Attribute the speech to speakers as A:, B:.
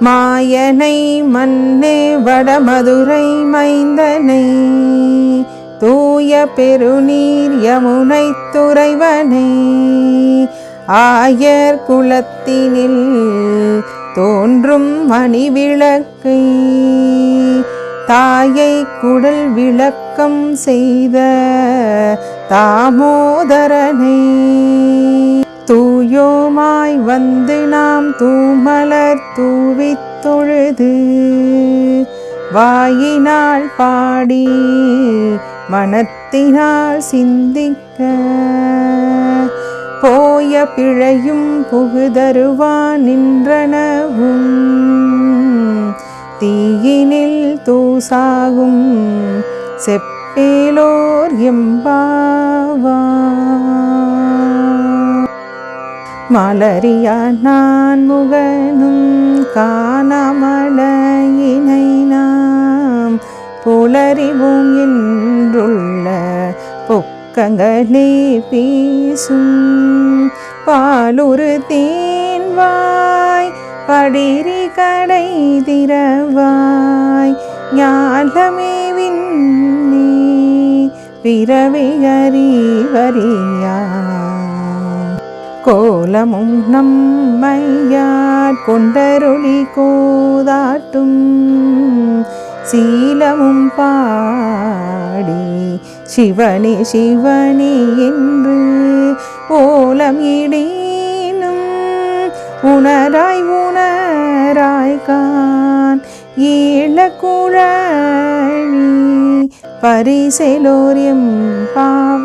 A: மாயனை மன்னே வடமதுரை மைந்தனை தூய பெருநீர் யமுனை துறைவனை ஆயர் குலத்தினில் தோன்றும் மணிவிளக்கை தாயை குடல் விளக்கம் செய்த தாமோதரனை தூயோமாய் வந்து நாம் தூமலர் தூவித் தொழுது வாயினால் பாடி மனத்தினால் சிந்திக்க போய பிழையும் புகுதருவான் நின்றனவும் தீயினில் தூசாகும் செப்பேலோர் எம்பாவார். மலரியா நான் முகனும் காணாமலையினை நாம் புலறிவோம் என்றுள்ள பொக்கங்களே பேசும் பாலுரு தேன்வாய் படிரி கடை திறவாய் ஞாலமே விண்ணே பிறவி அறிவறியா கோலமும் நம்மையார் கொண்டருளி கோதாட்டும் சீலமும் பாடி சிவனே சிவனே என்று ஓலம் இடீனும் உணராய் உணராய் கான் ஈழக்குழலி பரிசெலோர் எம்பாவார்.